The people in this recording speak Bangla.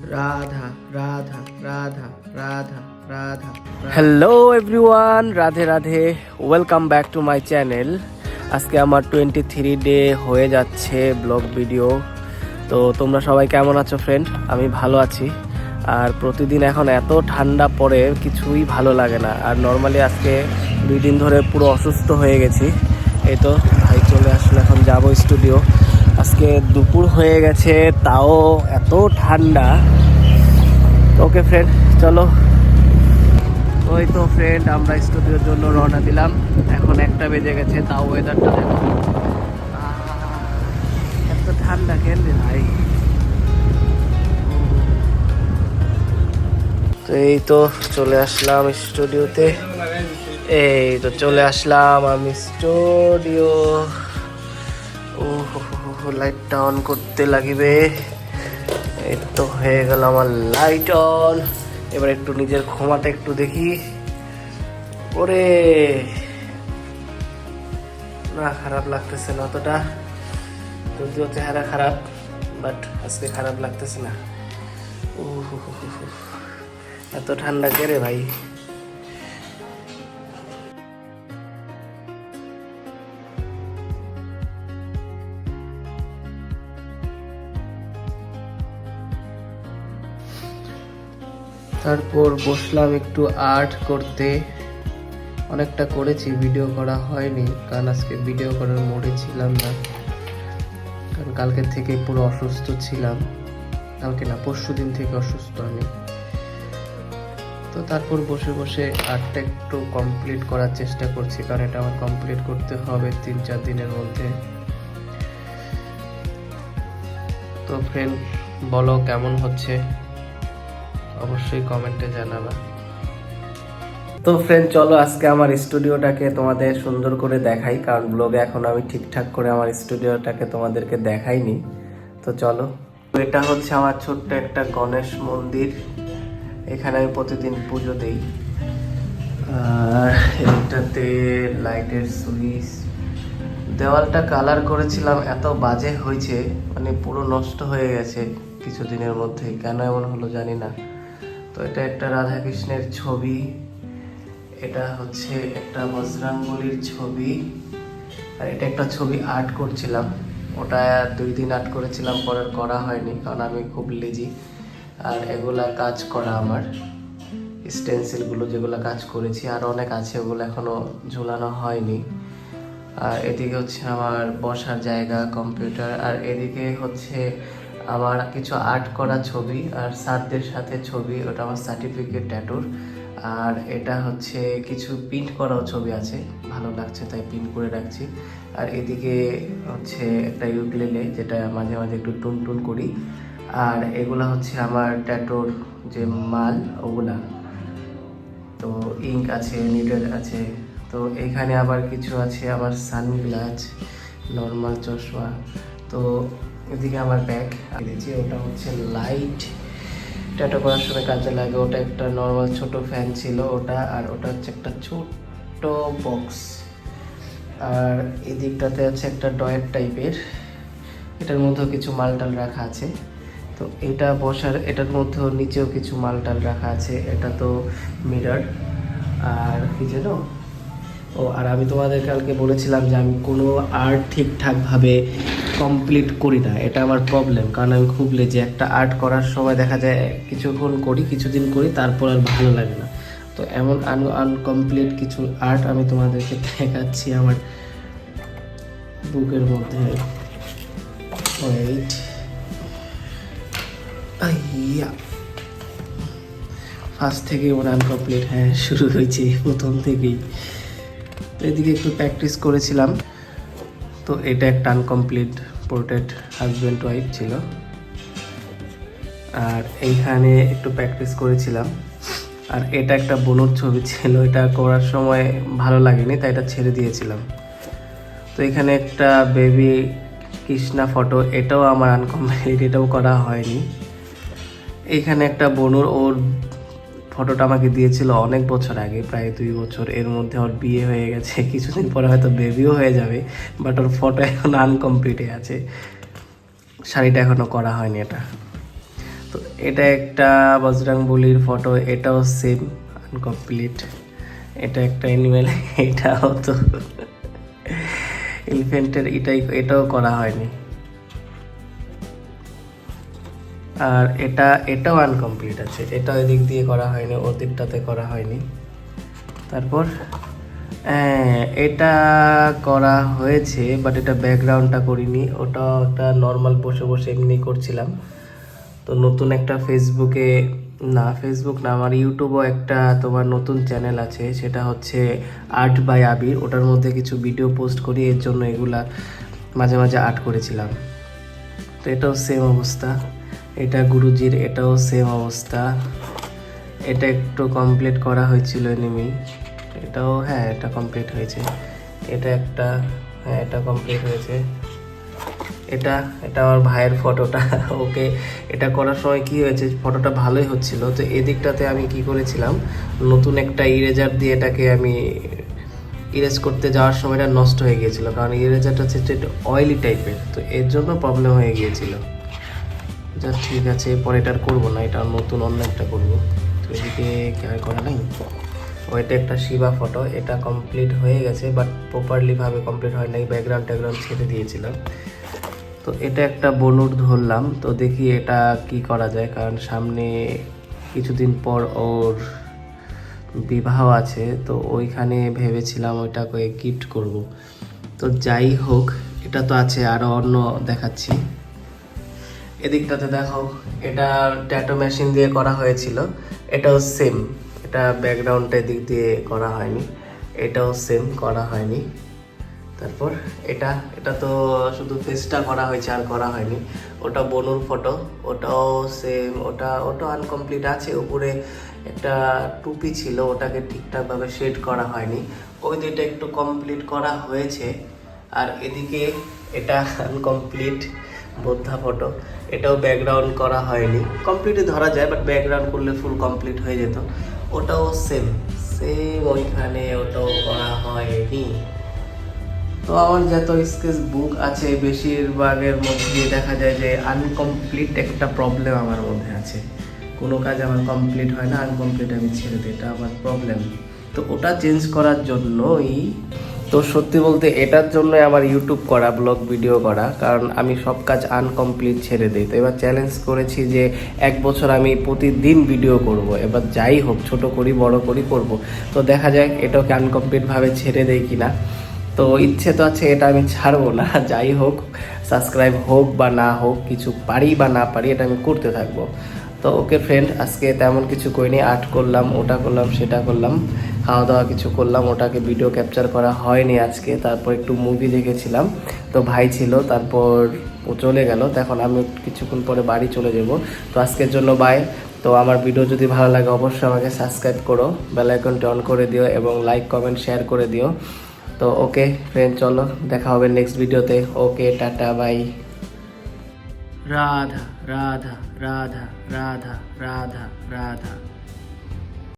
Radha Radha Radha Radha Radha. Hello everyone, Radhe Radhe, welcome back to my channel. আজকে আমার 23 ডে হয়ে যাচ্ছে ব্লগ ভিডিও। তো তোমরা সবাই কেমন আছো ফ্রেন্ড? আমি ভালো আছি। আর প্রতিদিন এখন এত ঠান্ডা পড়ে কিছুই ভালো লাগে না। আর নর্মালি আজকে 2 দিন ধরে পুরো অসুস্থ হয়ে গেছি। এই তো ভাই চলে আসলে, এখন যাবো স্টুডিও। আজকে দুপুর হয়ে গেছে, তাও এত ঠান্ডা। ওকে ফ্রেন্ড, চলো। ওই তো ফ্রেন্ড, আমরা স্টুডিওর জন্য রওনা দিলাম। এখন 1টা বেজে গেছে, তাও ওয়েদারটা দেখো। এত ঠান্ডা কেন রে ভাই। তো এই তো চলে আসলাম স্টুডিওতে। এই তো চলে আসলাম আমি স্টুডিও। ও লাইটটা অন করতে লাগিবে। এই তো হয়ে গেল আমার লাইট অন। এবার একটু নিজের ক্ষমাটা একটু দেখি। ওরে না, খারাপ লাগতেছে না অতটা, যদিও চেহারা খারাপ, বাট আজকে খারাপ লাগতেছে না। এত ঠান্ডা কে রে ভাই। তারপর বসলাম একটু আর্ট করতে। অনেকটা করেছি, ভিডিও করা হয়নি কারণ আজকে ভিডিও করার মোডে ছিলাম না। কারণ কালকের থেকে পুরো অসুস্থ ছিলাম। কালকে না, পরশু দিন থেকে অসুস্থ আমি। তো তারপর বসে বসে আর্টটা একটু কমপ্লিট করার চেষ্টা করছি, কারণ এটা আমার কমপ্লিট করতে হবে 3-4 দিনের মধ্যে। তো ফ্রেন্ড বলো কেমন হচ্ছে, অবশ্যই কমেন্টে জানাবা। তো ফ্রেন্ড চলো আজকে আমার স্টুডিওটাকে তোমাদের সুন্দর করে দেখাই, কারণ ব্লগে এখন আমি ঠিকঠাক করে আমার স্টুডিওটাকে তোমাদেরকে দেখাইনি। তো চলো, এটা হচ্ছে আমার ছোট্ট একটা গণেশ মন্দির। এখানে আমি প্রতিদিন পুজো দিই। আর এটাতে লাইটের সুইচ, দেওয়ালটা কালার করেছিলাম, এত বাজে হয়েছে, মানে পুরো নষ্ট হয়ে গেছে কিছুদিনের মধ্যেই। কেন এমন হলো জানি না। তো এটা একটা রাধাকৃষ্ণের ছবি, এটা হচ্ছে একটা বজরংবলীর ছবি, আর এটা একটা ছবি আর্ট করছিলাম। ওটা 2 দিন আর্ট করেছিলাম, পরে করা হয়নি কারণ আমি খুব লেজি। আর এগুলা কাজ করা আমার স্টেন্সিলগুলো, যেগুলো কাজ করেছি আর অনেক আছে, ওগুলো এখনো ঝুলানো হয়নি। আর এদিকে হচ্ছে আমার বসার জায়গা, কম্পিউটার। আর এদিকে হচ্ছে আমার কিছু আর্ট করা ছবি আর স্যারদের সাথে ছবি, ওটা আমার সার্টিফিকেট ট্যাটুর। আর এটা হচ্ছে কিছু প্রিন্ট করাও ছবি আছে, ভালো লাগছে তাই প্রিন্ট করে রাখছি। আর এদিকে হচ্ছে একটা ইউকেলেলে, যেটা মাঝে মাঝে একটু টুন টুন করি। আর এগুলা হচ্ছে আমার ট্যাটুর যে মাল, ওগুলা। তো ইঙ্ক আছে, নিডল আছে। তো এখানে আবার কিছু আছে আমার সানগ্লাস, নর্মাল চশমা। তো এদিকে আমার ব্যাগ দিয়েছি, ওটা হচ্ছে লাইট, ট্যাটু করার সময় কাজে লাগে। ওটা একটা নর্মাল ছোট ফ্যান ছিল ওটা। আর ওটা হচ্ছে একটা ছোট্ট বক্স। আর এদিকটাতে আছে একটা ড্রয়ার টাইপের, এটার মধ্যেও কিছু মালটাল রাখা আছে। তো এটা বসার, এটার মধ্যেও নিচেও কিছু মালটাল রাখা আছে। এটা তো মিরর। আর কি যেন, ও আর আমি তোমাদের কালকে বলেছিলাম যে আমি কোনো আর্ট ঠিকঠাকভাবে কমপ্লিট করি না, এটা আমার প্রবলেম। কারণ আমি খুব লেজি, একটা আর্ট করার সময় দেখা যায় কিছুক্ষণ করি, কিছুদিন করি, তারপর আর ভালো লাগে না। তো এমন আনকমপ্লিট কিছু আর্ট আমি তোমাদেরকে দেখাচ্ছি আমার বুকের মধ্যে। ওয়েট, ফার্স্ট থেকে ওর আনকমপ্লিট, হ্যাঁ শুরু হয়েছে প্রথম থেকেই। তো এদিকে একটু প্র্যাকটিস করেছিলাম। তো এটা একটা আনকমপ্লিট পোর্ট্রেট হাজব্যান্ড ওয়াইফ ছিল। আর এইখানে একটু প্র্যাকটিস করেছিলাম। আর এটা একটা বোনের ছবি ছিল, এটা করার সময় ভালো লাগেনি তাই এটা ছেড়ে দিয়েছিলাম। তো এখানে একটা বেবি কৃষ্ণা ফটো, এটাও আমার আনকমপ্লিট, এটাও করা হয়নি। এখানে একটা বোনুর, ওর ফটোটা আমাকে দিয়েছিল অনেক বছর আগে, প্রায় 2 বছর। এর মধ্যে ওর বিয়ে হয়ে গেছে, কিছুদিন পরে হয়তো বেবিও হয়ে যাবে, বাট ওর ফটো এখন আনকমপ্লিটে আছে। শাড়িটা এখনো করা হয়নি এটা। তো এটা একটা বজরংবলীর ফটো, এটাও সেম আনকমপ্লিট। এটা একটা অ্যানিমেল, এটাও তো এলিফ্যান্টের, এটাও করা হয়নি। আর এটাও আনকমপ্লিট আছে, এটাও এদিক দিয়ে করা হয়নি, ওর দিকটাতে করা হয়নি। তারপর এটা করা হয়েছে, বাট এটা ব্যাকগ্রাউন্ডটা করিনি, ওটা একটা নর্মাল বসে বসে এমনি করছিলাম। তো নতুন একটা ফেসবুক না, আমার ইউটিউবও একটা তোমার নতুন চ্যানেল আছে, সেটা হচ্ছে আর্ট বাই আবির। ওটার মধ্যে কিছু ভিডিও পোস্ট করি, এর জন্য এগুলা মাঝে মাঝে আর্ট করেছিলাম। তো এটাও সেম অবস্থা। এটা গুরুজির, এটাও সেম অবস্থা। এটা একটু কমপ্লিট করা হয়েছিল এনিমি, এটাও এটা কমপ্লিট হয়েছে। এটা একটা এটা কমপ্লিট হয়েছে। এটা আমার ভাইয়ের ফটোটা। ওকে, এটা করার সময় কি হয়েছে, ফটোটা ভালোই হচ্ছিল, তো এদিকটাতে আমি কি করেছিলাম, নতুন একটা ইরেজার দিয়ে এটাকে আমি ইরেজ করতে যাওয়ার সময় এটা নষ্ট হয়ে গিয়েছিল, কারণ ইরেজারটা হচ্ছে একটু অয়েলি টাইপের, তো এর জন্য প্রবলেম হয়ে গিয়েছিল। যা ঠিক আছে, এরপর এটা আর করবো না, এটা নতুন অন্য একটা করবো। তো এদিকে কি আর করা নাই। ওইটা একটা শিবা ফটো, এটা কমপ্লিট হয়ে গেছে, বাট প্রপারলি ভাবে কমপ্লিট হয় নাই, ব্যাকগ্রাউন্ড ছেড়ে দিয়েছিলাম। তো এটা একটা বনুর ধরলাম, তো দেখি এটা কি করা যায়, কারণ সামনে কিছুদিন পর ওর বিবাহ আছে, তো ওইখানে ভেবেছিলাম ওইটাকে গিফট করব। তো যাই হোক, এটা তো আছে, আরও অন্য দেখাচ্ছি। এদিকটাতে দেখো, এটা ট্যাটু মেশিন দিয়ে করা হয়েছিল, এটাও সেম। এটা ব্যাকগ্রাউন্ডটা এদিক দিয়ে করা হয়নি, এটাও সেম করা হয়নি। তারপর এটা তো শুধু ফেসটা করা হয়েছে, আর করা হয়নি। ওটা বনুর ফটো, ওটাও সেম, ওটা আনকমপ্লিট আছে। উপরে একটা টুপি ছিল, ওটাকে ঠিকঠাকভাবে শেড করা হয়নি। ওই দুইটা একটু কমপ্লিট করা হয়েছে। আর এদিকে এটা আনকমপ্লিট বোদ্ধা ফটো, এটাও ব্যাকগ্রাউন্ড করা হয়নি। কমপ্লিটই ধরা যায়, বাট ব্যাকগ্রাউন্ড করলে ফুল কমপ্লিট হয়ে যেত। ওটাও সেম ওইখানে, ওটাও করা হয়নি। তো আমার যত স্কেচ বুক আছে, বেশিরভাগের মধ্যে দেখা যায় যে আনকমপ্লিট একটা প্রবলেম আমার মধ্যে আছে। কোনো কাজ আমার কমপ্লিট হয় না, আনকমপ্লিট আমি ছেড়ে দিই, এটা আমার প্রবলেম। তো ওটা চেঞ্জ করার জন্যই, তো সত্যি বলতে এটার জন্য আমার ইউটিউব করা, ব্লগ ভিডিও করা, কারণ আমি সব কাজ আনকমপ্লিট ছেড়ে দিই। তো এবার চ্যালেঞ্জ করেছি যে 1 বছর আমি প্রতিদিন ভিডিও করব। এবার যাই হোক, ছোট করি বড় করি করব। তো দেখা যাক এটাকে আনকমপ্লিটভাবে ছেড়ে দেই কিনা। তো ইচ্ছে তো আছে, এটা আমি ছাড়বো না। যাই হোক, সাবস্ক্রাইব হোক বা না হোক, কিছু পারি বা না পারি, এটা আমি করতে থাকবো। তো ওকে ফ্রেন্ড, আজকে তেমন কিছু করিনি, আর্ট করলাম, ওটা করলাম, সেটা করলাম, খাওয়া দাওয়া কিছু করলাম, ওটাকে ভিডিও ক্যাপচার করা হয়নি আজকে। তারপর একটু মুভি দেখেছিলাম, তো ভাই ছিল, তারপর ও চলে গেল। তো এখন আমি কিছুক্ষণ পরে বাড়ি চলে যাব। তো আজকের জন্য বাই। তো আমার ভিডিও যদি ভালো লাগে অবশ্যই আমাকে সাবস্ক্রাইব করো, বেল আইকনটা অন করে দিও এবং লাইক কমেন্ট শেয়ার করে দিও। তো ওকে ফ্রেন্ড, চলো দেখা হবে নেক্সট ভিডিওতে। ওকে, টাটা, বাই। রাধা রাধা রাধা রাধা রাধা রাধা।